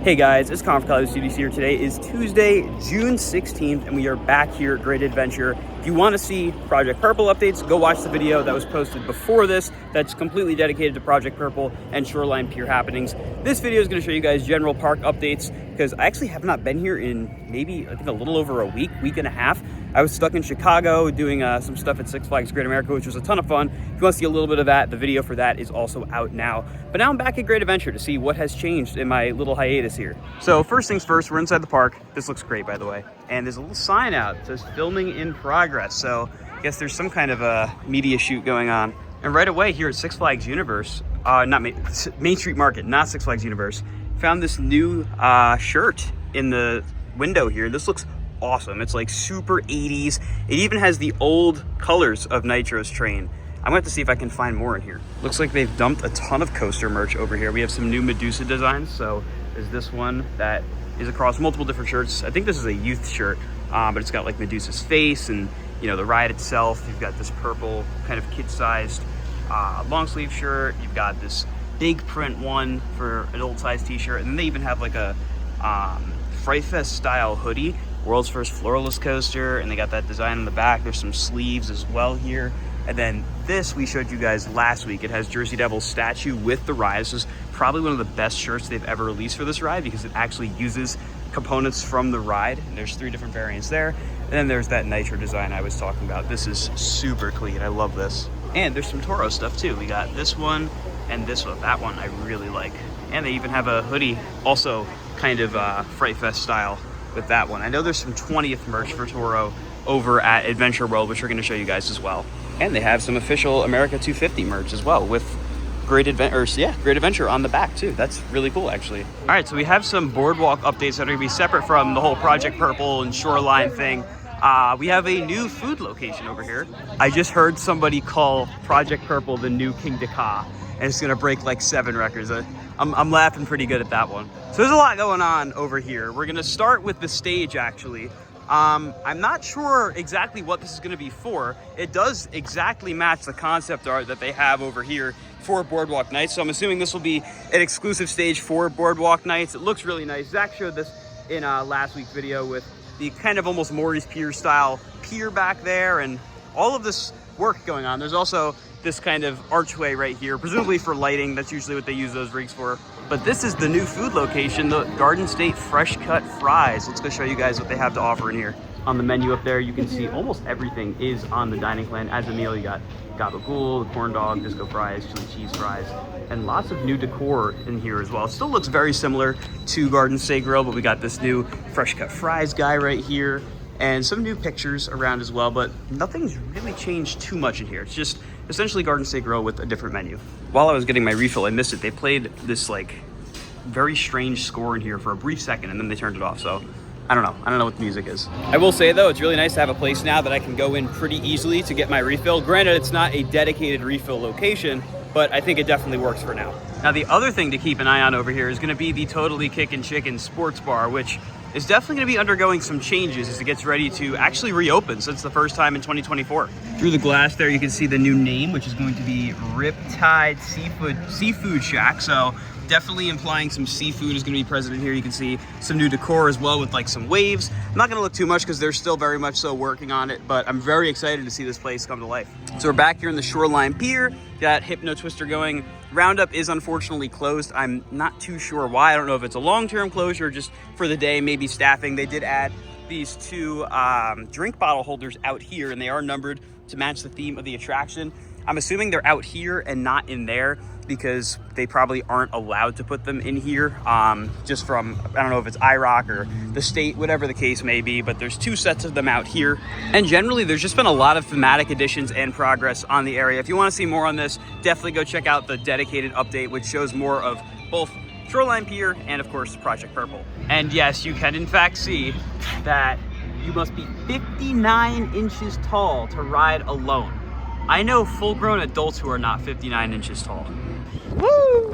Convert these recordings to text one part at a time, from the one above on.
Hey guys, it's Conf College Studios here. Today is Tuesday, June 16th, and we are back here at Great Adventure. If you want to see Project Purple updates, go watch the video that was posted before this that's completely dedicated to Project Purple and Shoreline Pier happenings. This video is going to show you guys general park updates because I actually have not been here in maybe, I think, a little over a week and a half. I was stuck in Chicago doing some stuff at Six Flags Great America, which was a ton of fun. If you want to see a little bit of that, the video for that is also out now. But now I'm back at Great Adventure to see what has changed in my little hiatus here. So first things first, we're inside the park. This looks great, by the way. And there's a little sign out that says filming in progress. So I guess there's some kind of a media shoot going on. And right away here at Six Flags Universe, Main Street Market, not Six Flags Universe, found this new shirt in the window here. This looks awesome. It's like super 80s. It even has the old colors of Nitro's train. I'm gonna have to see if I can find more in here. Looks like they've dumped a ton of coaster merch over here. We have some new Medusa designs. So there's this one that is across multiple different shirts. I think this is a youth shirt, but it's got like Medusa's face and, you know, the ride itself. You've got this purple kind of kid-sized long sleeve shirt. You've got this big print one for an old size t-shirt. And then they even have like a Fright Fest style hoodie, world's first floorless coaster. And they got that design on the back. There's some sleeves as well here. And then this we showed you guys last week. It has Jersey Devil's statue with the ride. This is probably one of the best shirts they've ever released for this ride because it actually uses components from the ride. And there's 3 different variants there. And then there's that Nitro design I was talking about. This is super clean. I love this. And there's some Toro stuff too. We got this one and this one. That one I really like. And they even have a hoodie, also kind of Fright Fest style with that one. I know there's some 20th merch for Toro over at Adventure World, which we're going to show you guys as well. And they have some official America 250 merch as well with Great Adventure on the back too. That's really cool, actually. All right, so we have some Boardwalk updates that are going to be separate from the whole Project Purple and Shoreline thing. We have a new food location over here. I just heard somebody call Project Purple the new King Dakar, and it's going to break like 7 records. I'm laughing pretty good at that one. So there's a lot going on over here. We're going to start with the stage, actually. I'm not sure exactly what this is going to be for. It does exactly match the concept art that they have over here for Boardwalk Nights. So I'm assuming this will be an exclusive stage for Boardwalk Nights. It looks really nice. Zach showed this in last week's video with the kind of almost Maury's Pier style pier back there and all of this work going on. There's also this kind of archway right here, presumably for lighting. That's usually what they use those rigs for. But this is the new food location, the Garden State Fresh Cut Fries. Let's go show you guys what they have to offer in here. On the menu up there, you can see almost everything is on the dining plan. As a meal, you got gabagool, the corn dog, disco fries, chili cheese fries, and lots of new decor in here as well. It still looks very similar to Garden State Grill, but we got this new Fresh Cut Fries guy right here, and some new pictures around as well, but nothing's really changed too much in here. It's just essentially Garden State Grill with a different menu. While I was getting my refill, I missed it. They played this like very strange score in here for a brief second and then they turned it off. So I don't know what the music is. I will say though, it's really nice to have a place now that I can go in pretty easily to get my refill. Granted, it's not a dedicated refill location, but I think it definitely works for now. Now, the other thing to keep an eye on over here is gonna be the Totally Kickin' Chicken Sports Bar, which is definitely gonna be undergoing some changes as it gets ready to actually reopen since the first time in 2024. Through the glass there, you can see the new name, which is going to be Riptide Seafood Shack. So definitely implying some seafood is gonna be present in here. You can see some new decor as well with like some waves. I'm not gonna look too much because they're still very much so working on it, but I'm very excited to see this place come to life. So we're back here in the Shoreline Pier, got Hypno Twister going. Roundup is unfortunately closed. I'm not too sure why. I don't know if it's a long-term closure just for the day, maybe staffing. They did add these 2 drink bottle holders out here, and they are numbered to match the theme of the attraction. I'm assuming they're out here and not in there because they probably aren't allowed to put them in here, just from, I don't know if it's IROC or the state, whatever the case may be, but there's 2 sets of them out here. And generally, there's just been a lot of thematic additions and progress on the area. If you want to see more on this, definitely go check out the dedicated update, which shows more of both Shoreline Pier and, of course, Project Purple. And yes, you can in fact see that you must be 59 inches tall to ride alone. I know full-grown adults who are not 59 inches tall. Woo!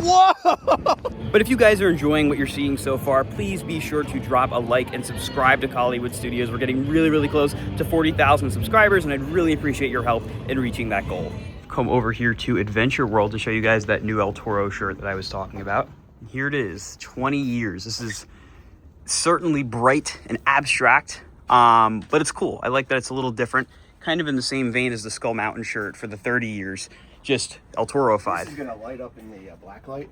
Whoa! But if you guys are enjoying what you're seeing so far, please be sure to drop a like and subscribe to Collywood Studios. We're getting really close to 40,000 subscribers, and I'd really appreciate your help in reaching that goal. Come over here to Adventure World to show you guys that new El Toro shirt that I was talking about. Here it is, 20 years. This is certainly bright and abstract, but it's cool. I like that it's a little different, kind of in the same vein as the Skull Mountain shirt for the 30 years, just El Toro-fied. This is gonna light up in the black light.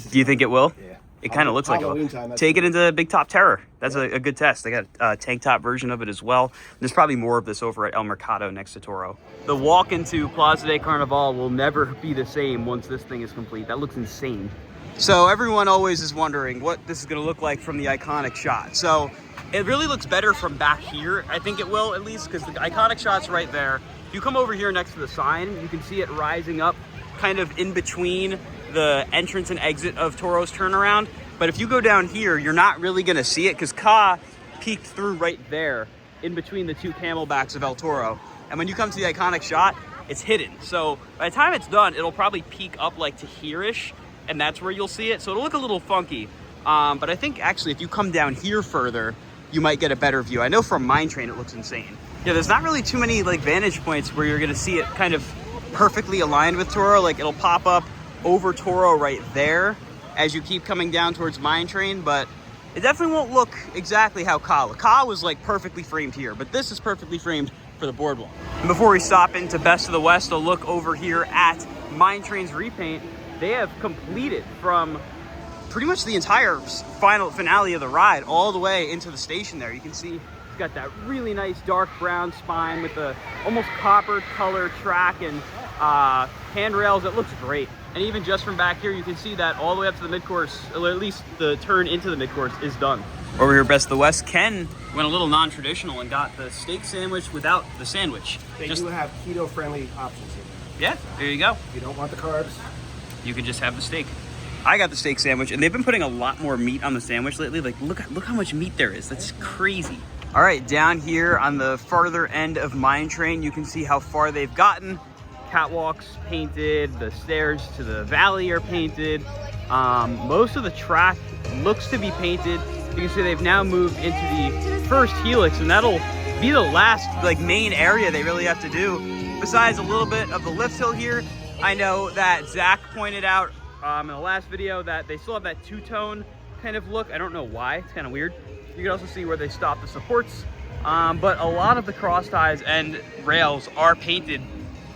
Do you think it will? Yeah. It kind of looks like it will. Take it into Big Top Terror. That's a good test. They got a tank top version of it as well. There's probably more of this over at El Mercado next to Toro. The walk into Plaza de Carnaval will never be the same once this thing is complete. That looks insane. So everyone always is wondering what this is going to look like from the iconic shot. So it really looks better from back here. I think it will, at least, because the iconic shot's right there. If you come over here next to the sign, you can see it rising up kind of in between the entrance and exit of Toro's turnaround. But if you go down here, you're not really going to see it because Ka peeked through right there in between the two camelbacks of El Toro. And when you come to the iconic shot, it's hidden. So by the time it's done, it'll probably peek up like to here-ish, and that's where you'll see it. So it'll look a little funky. But I think actually if you come down here further, you might get a better view. I know from Mine Train it looks insane. Yeah, there's not really too many like vantage points where you're going to see it kind of perfectly aligned with Toro. Like it'll pop up over Toro right there as you keep coming down towards Mine Train, but it definitely won't look exactly how Ka was like perfectly framed here, but this is perfectly framed for the Boardwalk. And before we stop into Best of the West, a look over here at Mine Train's repaint. They have completed from pretty much the entire finale of the ride all the way into the station there. You can see it's got that really nice dark brown spine with the almost copper color track and handrails. It looks great. And even just from back here, you can see that all the way up to the mid-course, or at least the turn into the mid-course is done. Over here, Best of the West, Ken went a little non-traditional and got the steak sandwich without the sandwich. They do have keto-friendly options here. Yeah, there you go. If you don't want the carbs, you can just have the steak. I got the steak sandwich, and they've been putting a lot more meat on the sandwich lately. Like, look how much meat there is. That's crazy. All right, down here on the farther end of Mine Train, you can see how far they've gotten. Catwalks painted, the stairs to the valley are painted. Most of the track looks to be painted. You can see they've now moved into the first helix, and that'll be the last like main area they really have to do. Besides a little bit of the lift hill here, I know that Zach pointed out in the last video that they still have that two-tone kind of look. I don't know why, it's kind of weird. You can also see where they stop the supports, but a lot of the cross ties and rails are painted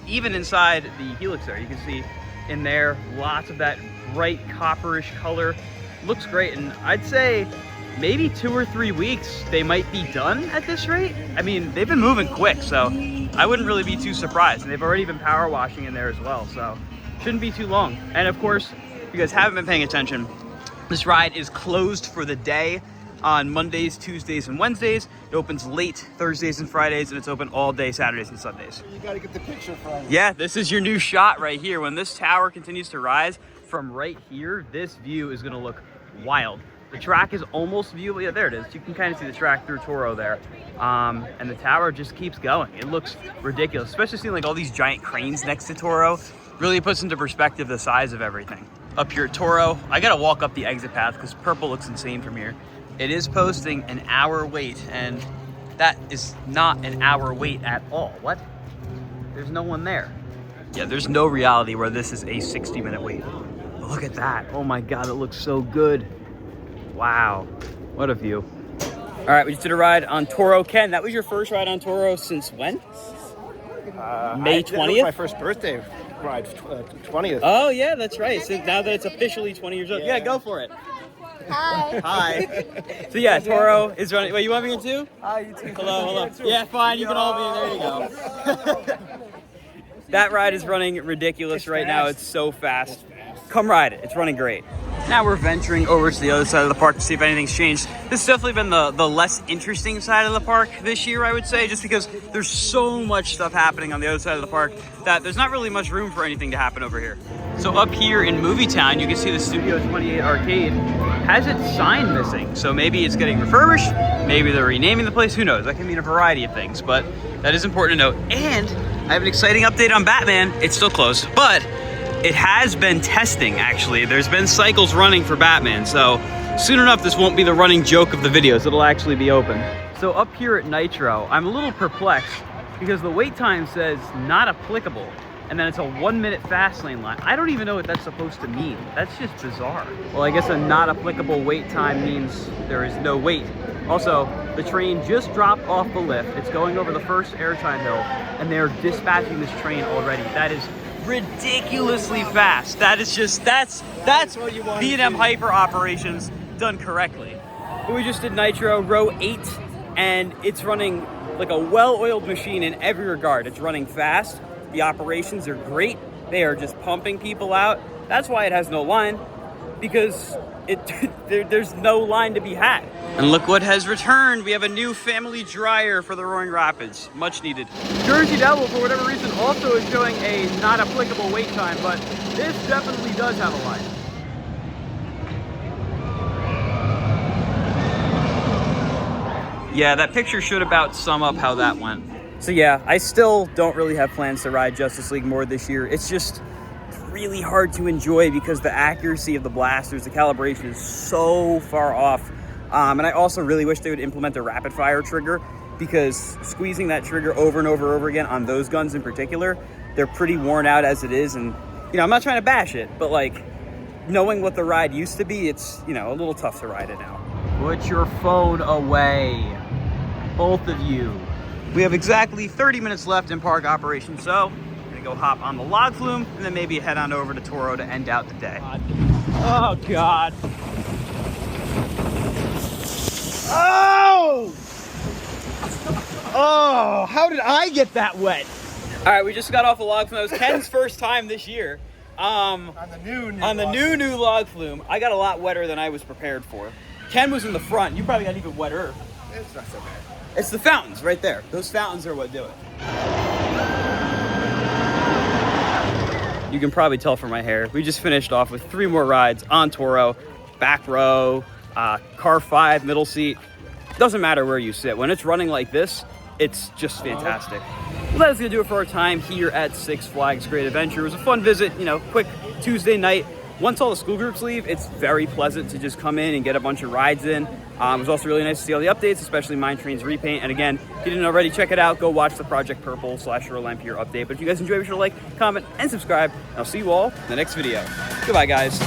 even inside the helix there. You can see in there lots of that bright copperish color. Looks great, and I'd say maybe 2 or 3 weeks they might be done at this rate. I mean, they've been moving quick, so I wouldn't really be too surprised. And they've already been power washing in there as well, so shouldn't be too long. And of course, if you guys haven't been paying attention, this ride is closed for the day on Mondays, Tuesdays, and Wednesdays. It opens late Thursdays and Fridays, and it's open all day Saturdays and Sundays. you got to get the picture from. Yeah, this is your new shot right here. When this tower continues to rise from right here, this view is going to look wild. The track is almost viewable. Yeah, there it is. You can kind of see the track through Toro there. And the tower just keeps going. It looks ridiculous, especially seeing like all these giant cranes next to Toro. Really puts into perspective the size of everything. Up here at Toro, I got to walk up the exit path because purple looks insane from here. It is posting an hour wait, and that is not an hour wait at all. What? There's no one there. Yeah, there's no reality where this is a 60-minute wait. But look at that. Oh my God, it looks so good. Wow, what a view. All right, we just did a ride on Toro. Ken, that was your first ride on Toro since when? May 20th? That was my first birthday ride, 20th. Oh yeah, that's right. So now that it's officially 20 years old. Yeah, go for it. Hi. Hi. So yeah, Toro is running. Wait, you want me in too? Hi, you too. Hello. Yeah, fine. You can all be in. There you go. That ride is running ridiculous right now. It's so fast. Come ride it. It's running great. Now we're venturing over to the other side of the park to see if anything's changed. This has definitely been the less interesting side of the park this year, I would say, just because there's so much stuff happening on the other side of the park that there's not really much room for anything to happen over here. So up here in Movie Town, you can see the Studio 28 arcade has its sign missing. So maybe it's getting refurbished, maybe they're renaming the place, who knows? That can mean a variety of things, but that is important to note. And I have an exciting update on Batman. It's still closed, but it has been testing, actually. There's been cycles running for Batman, so soon enough this won't be the running joke of the videos. It'll actually be open. So up here at Nitro, I'm a little perplexed because the wait time says not applicable. and then it's a 1 minute fast lane line. I don't even know what that's supposed to mean. That's just bizarre. Well, I guess a not applicable wait time means there is no wait. Also, the train just dropped off the lift. It's going over the first airtime hill, and they're dispatching this train already. That is ridiculously fast. That is just, that's B&M Hyper operations done correctly. But we just did Nitro, row 8, and it's running like a well-oiled machine in every regard. It's running fast. The operations are great. They are just pumping people out. That's why it has no line, because there's no line to be had. And look what has returned. We have a new family dryer for the Roaring Rapids. Much needed. Jersey Devil, for whatever reason, also is showing a not applicable wait time, but this definitely does have a line. Yeah, that picture should about sum up how that went. So yeah, I still don't really have plans to ride Justice League more this year. It's just really hard to enjoy because the accuracy of the blasters, the calibration is so far off. And I also really wish they would implement a rapid fire trigger, because squeezing that trigger over and over and over again on those guns in particular, they're pretty worn out as it is. And, you know, I'm not trying to bash it, but like, knowing what the ride used to be, it's, you know, a little tough to ride it now. Put your phone away, both of you. We have exactly 30 minutes left in park operation, so I'm gonna go hop on the log flume and then maybe head on over to Toro to end out the day. Oh God. Oh! Oh, how did I get that wet? All right, we just got off the log flume. That was Ken's first time this year. On the new log flume. I got a lot wetter than I was prepared for. Ken was in the front. You probably got even wetter. It's not so bad. It's the fountains right there. Those fountains are what do it. You can probably tell from my hair. We just finished off with 3 more rides on Toro, back row, car 5, middle seat. Doesn't matter where you sit. When it's running like this, it's just fantastic. Well, that is gonna do it for our time here at Six Flags Great Adventure. It was a fun visit, you know, quick Tuesday night. Once all the school groups leave, it's very pleasant to just come in and get a bunch of rides in. It was also really nice to see all the updates, especially Mine Train's repaint. And again, if you didn't already, check it out. Go watch the Project Purple / Shoreline Pier update. But if you guys enjoy, be sure to like, comment, and subscribe. And I'll see you all in the next video. Goodbye, guys.